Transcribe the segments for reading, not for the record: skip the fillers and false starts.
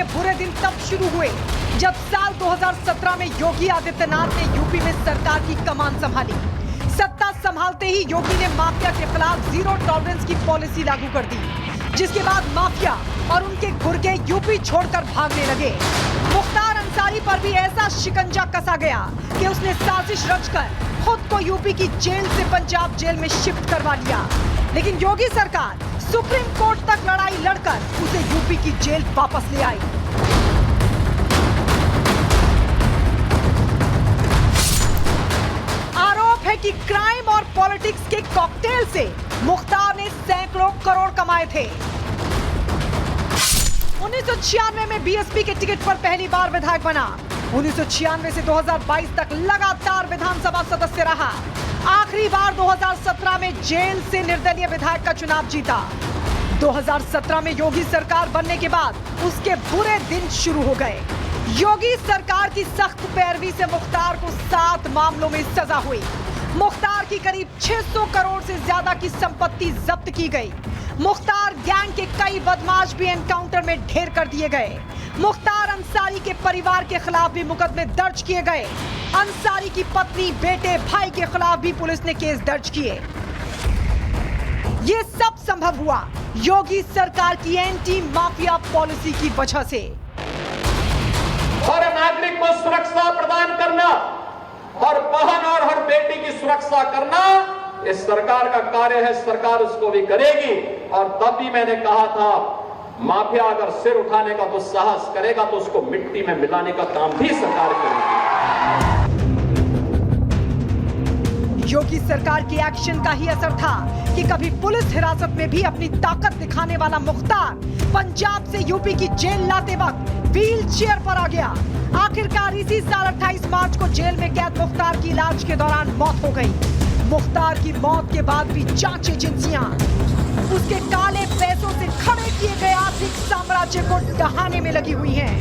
बुरे दिन तब शुरू हुए जब साल 2017 में योगी आदित्यनाथ ने यूपी में सरकार की कमान संभाली। सत्ता संभालते ही योगी ने माफिया के खिलाफ जीरो टॉलरेंस की पॉलिसी लागू कर दी, जिसके बाद माफिया और उनके गुर्गे यूपी छोड़कर भागने लगे। मुख्तार अंसारी पर भी ऐसा शिकंजा कसा गया कि उसने साजिश रचकर खुद को यूपी की जेल से पंजाब जेल में शिफ्ट करवा लिया। लेकिन योगी सरकार सुप्रीम कोर्ट तक लड़ाई लड़कर उसे यूपी की जेल वापस ले आई। आरोप है कि क्राइम और पॉलिटिक्स के कॉकटेल से मुख्तार ने सैकड़ों करोड़ कमाए थे। 1996 में बीएसपी के टिकट पर पहली बार विधायक बना। 1996 से 2022 तक लगातार विधानसभा सदस्य रहा। आखिरी बार 2017 में जेल से निर्दलीय विधायक का चुनाव जीता। 2017 में योगी सरकार बनने के बाद उसके बुरे दिन शुरू हो गए। योगी सरकार की सख्त पैरवी से मुख्तार को 7 मामलों में सजा हुई। मुख्तार की करीब 600 करोड़ से ज्यादा की संपत्ति जब्त की गई। मुख्तार गैंग के कई बदमाश भी एनकाउंटर में ढेर कर दिए गए। मुख्तार अंसारी के परिवार के खिलाफ भी मुकदमे दर्ज किए गए। अंसारी की पत्नी, बेटे, भाई के खिलाफ भी पुलिस ने केस दर्ज किए। ये सब संभव हुआ योगी सरकार की एंटी माफिया पॉलिसी की वजह से। हर नागरिक को सुरक्षा प्रदान करना और बहन और हर बेटी की सुरक्षा करना इस सरकार का कार्य है। सरकार उसको भी करेगी। और तब भी मैंने कहा था, माफिया अगर सिर उठाने का तो साहस करेगा तो उसको मिट्टी में मिलाने का काम भी सरकार करेगी। योगी सरकार के एक्शन का ही असर था कि कभी पुलिस हिरासत में भी अपनी ताकत दिखाने वाला मुख्तार पंजाब से यूपी की जेल लाते वक्त व्हील चेयर पर आ गया। आखिरकार इसी साल 28 मार्च को जेल में कैद मुख्तार की इलाज के दौरान मौत हो गई। मुख्तार की मौत के बाद भी जांच एजेंसियां उसके काले पैसों से खड़े किए गए आर्थिक साम्राज्य को डहाने में लगी हुई हैं।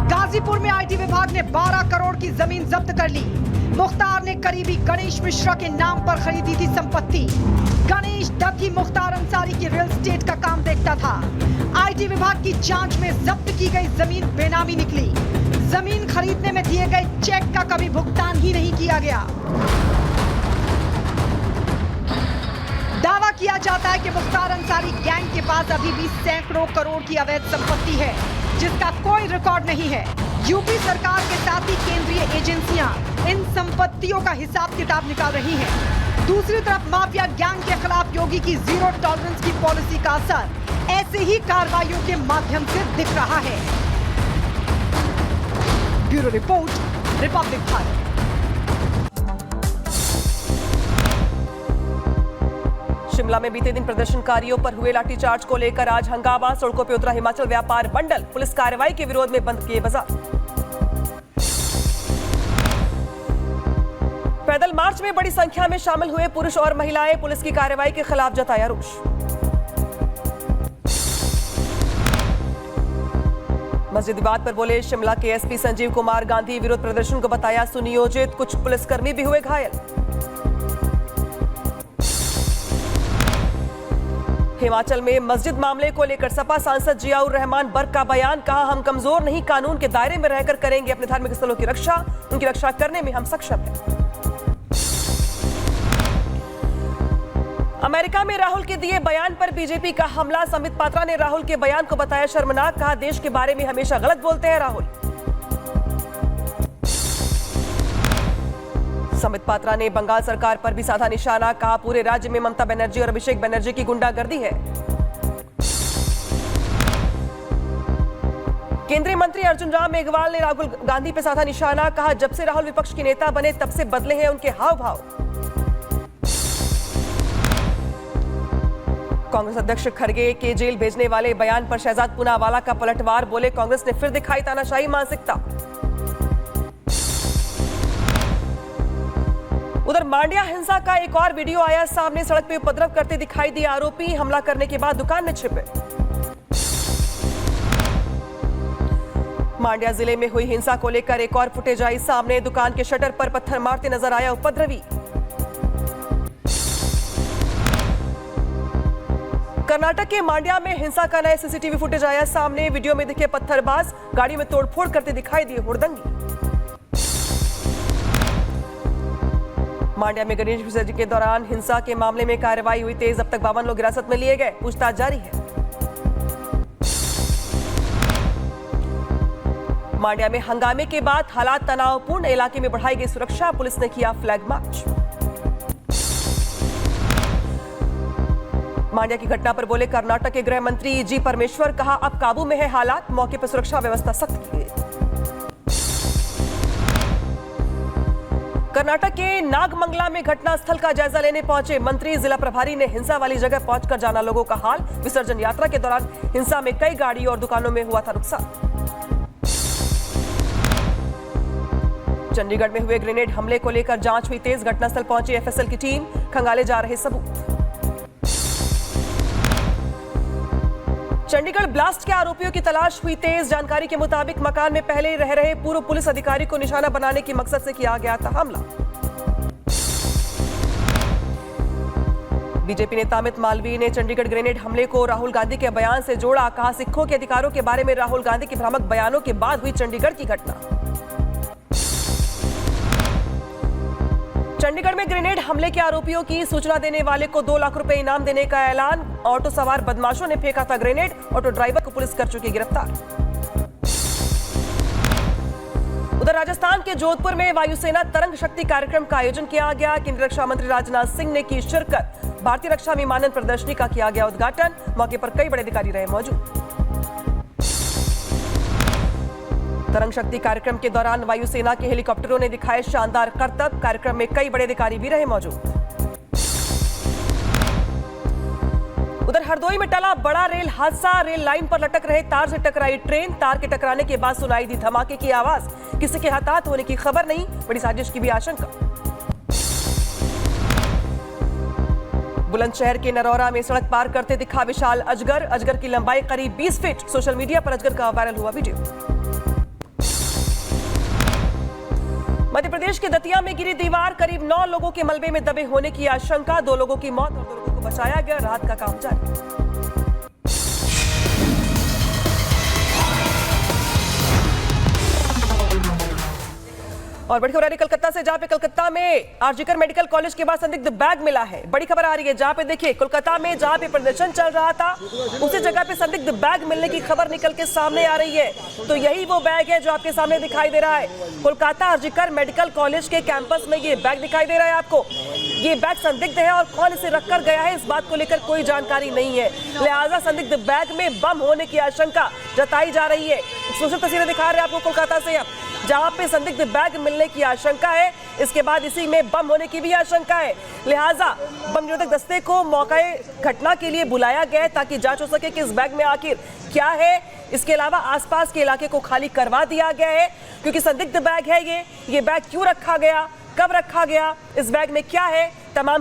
गाजीपुर में आईटी विभाग ने 12 करोड़ की जमीन जब्त कर ली। मुख्तार ने करीबी गणेश मिश्रा के नाम पर खरीदी थी संपत्ति। गणेश दत्त ही मुख्तार अंसारी की रियल एस्टेट का काम देखता था। आईटी विभाग की जांच में जब्त की गई जमीन बेनामी निकली। जमीन खरीदने में दिए गए चेक का कभी भुगतान ही नहीं किया गया। दावा किया जाता है कि मुख्तार अंसारी गैंग के पास अभी भी सैकड़ों करोड़ की अवैध संपत्ति है, जिसका कोई रिकॉर्ड नहीं है। यूपी सरकार के साथ ही केंद्रीय एजेंसियां इन संपत्तियों का हिसाब किताब निकाल रही हैं। दूसरी तरफ माफिया गैंग के खिलाफ योगी की जीरो टॉलरेंस की पॉलिसी का असर ऐसे ही कार्रवाइयों के माध्यम से दिख रहा है। Bureau report, Republic Bharat. Shimla में बीते दिन प्रदर्शनकारियों पर हुए लाठीचार्ज को लेकर आज हंगामा। सड़कों पर उतरा हिमाचल व्यापार मंडल। पुलिस कार्रवाई के विरोध में बंद किए बाजार। पैदल मार्च में बड़ी संख्या में शामिल हुए पुरुष और महिलाएं। पुलिस की कार्रवाई के खिलाफ जताया रोष। मस्जिद विवाद पर बोले शिमला के एसपी संजीव कुमार गांधी। विरोध प्रदर्शन को बताया सुनियोजित। कुछ पुलिसकर्मी भी हुए घायल। हिमाचल में मस्जिद मामले को लेकर सपा सांसद जियाउर रहमान बर्क का बयान। कहा, हम कमजोर नहीं, कानून के दायरे में रहकर करेंगे अपने धार्मिक स्थलों की रक्षा। उनकी रक्षा करने में हम सक्षम हैं। अमेरिका में राहुल के दिए बयान पर बीजेपी का हमला। संबित पात्रा ने राहुल के बयान को बताया शर्मनाक। कहा, देश के बारे में हमेशा गलत बोलते हैं राहुल। संबित पात्रा ने बंगाल सरकार पर भी साधा निशाना। कहा, पूरे राज्य में ममता बनर्जी और अभिषेक बनर्जी की गुंडागर्दी है। केंद्रीय मंत्री अर्जुन राम मेघवाल ने राहुल गांधी पर साधा निशाना। कहा, जब से राहुल विपक्ष के नेता बने तब से बदले हैं उनके हाव भाव। कांग्रेस अध्यक्ष खड़गे के जेल भेजने वाले बयान पर शहजाद पूनावाला का पलटवार। बोले, कांग्रेस ने फिर दिखाई तानाशाही मानसिकता। उधर मांड्या हिंसा का एक और वीडियो आया सामने। सड़क पे उपद्रव करते दिखाई दिए आरोपी। हमला करने के बाद दुकान में छिपे। मांड्या जिले में हुई हिंसा को लेकर एक और फुटेज आई सामने। दुकान के शटर पर पत्थर मारते नजर आया उपद्रवी। कर्नाटक के मांड्या में हिंसा का नया सीसीटीवी फुटेज आया सामने। वीडियो में दिखे पत्थरबाज गाड़ी में तोड़फोड़ करते दिखाई दिए हुड़दंगी। मांड्या में गणेश विसर्जन के दौरान हिंसा के मामले में कार्रवाई हुई तेज। अब तक 52 लोग हिरासत में लिए गए, पूछताछ जारी है। मांड्या में हंगामे के बाद हालात तनावपूर्ण, इलाके में बढ़ाई गई सुरक्षा, पुलिस ने किया फ्लैग मार्च। मांड्या की घटना पर बोले कर्नाटक के गृह मंत्री जी परमेश्वर, कहा अब काबू में है हालात, मौके पर सुरक्षा व्यवस्था सख्त की गई। कर्नाटक के नागमंगला में घटनास्थल का जायजा लेने पहुंचे मंत्री। जिला प्रभारी ने हिंसा वाली जगह पहुंचकर जाना लोगों का हाल। विसर्जन यात्रा के दौरान हिंसा में कई गाड़ी और दुकानों में हुआ था नुकसान। चंडीगढ़ में हुए ग्रेनेड हमले को लेकर जांच हुई तेज। घटनास्थल पहुंची एफएसएल की टीम, खंगाले जा रहे सबूत। चंडीगढ़ ब्लास्ट के आरोपियों की तलाश हुई तेज। जानकारी के मुताबिक मकान में पहले रह रहे पूर्व पुलिस अधिकारी को निशाना बनाने के मकसद से किया गया था हमला। बीजेपी नेता अमित मालवीय ने चंडीगढ़ ग्रेनेड हमले को राहुल गांधी के बयान से जोड़ा। कहा सिखों के अधिकारों के बारे में राहुल गांधी के भ्रामक बयानों के बाद हुई चंडीगढ़ की घटना। चंडीगढ़ में ग्रेनेड हमले के आरोपियों की सूचना देने वाले को 2 लाख रुपए इनाम देने का ऐलान। ऑटो सवार बदमाशों ने फेंका था ग्रेनेड। ऑटो ड्राइवर को पुलिस कर चुकी गिरफ्तार। उधर राजस्थान के जोधपुर में वायुसेना तरंग शक्ति कार्यक्रम का आयोजन किया गया। केंद्रीय रक्षा मंत्री राजनाथ सिंह ने की शिरकत। भारतीय रक्षा विमानन प्रदर्शनी का किया गया उद्घाटन। मौके पर कई बड़े अधिकारी रहे मौजूद। तरंग शक्ति कार्यक्रम के दौरान वायुसेना के हेलीकॉप्टरों ने दिखाए शानदार करतब। कार्यक्रम में कई बड़े अधिकारी भी रहे मौजूद। उधर हरदोई में टला बड़ा रेल हादसा। रेल लाइन पर लटक रहे तार से टकराई ट्रेन। तार के टकराने के बाद सुनाई दी धमाके की आवाज। किसी के हताहत होने की खबर नहीं, बड़ी साजिश की भी आशंका। बुलंदशहर के नरौरा में सड़क पार करते दिखा विशाल अजगर। अजगर की लंबाई करीब 20 फीट। सोशल मीडिया पर अजगर का वायरल हुआ वीडियो। मध्य प्रदेश के दतिया में गिरी दीवार। करीब 9 लोगों के मलबे में दबे होने की आशंका। 2 लोगों की मौत और 2 लोगों को बचाया गया। राहत का काम जारी। और बड़ी खबर आ रही कलकत्ता से, जहां पे कलकत्ता में आरजीकर मेडिकल कॉलेज के बाद संदिग्ध बैग मिला है। बड़ी खबर आ रही है, जहां पे देखिए कोलकाता में जहां पे प्रदर्शन चल रहा था उसी जगह पे संदिग्ध बैग मिलने की खबर निकल के सामने आ रही है। तो यही वो बैग है जो आपके सामने दिखाई दे रहा है। कोलकाता आरजीकर मेडिकल कॉलेज के कैंपस में ये बैग दिखाई दे रहा है आपको। ये बैग संदिग्ध है और कौन इसे रखकर गया है इस बात को लेकर कोई जानकारी नहीं है। लिहाजा संदिग्ध बैग में बम होने की आशंका जताई जा रही है। सोशल तस्वीरें दिखा रहे हैं आपको कोलकाता से, जहां पे संदिग्ध बैग मिलने की आशंका है। इसके बाद इसी में बम होने की भी आशंका है। लिहाजा बम निरोधक दस्ते को मौके घटना के लिए बुलाया गया है ताकि जांच हो सके कि इस बैग में आखिर क्या है। इसके अलावा आसपास के इलाके को खाली करवा दिया गया है क्योंकि संदिग्ध बैग है ये बैग क्यों रखा गया, कब रखा गया, इस बैग में क्या है, तमाम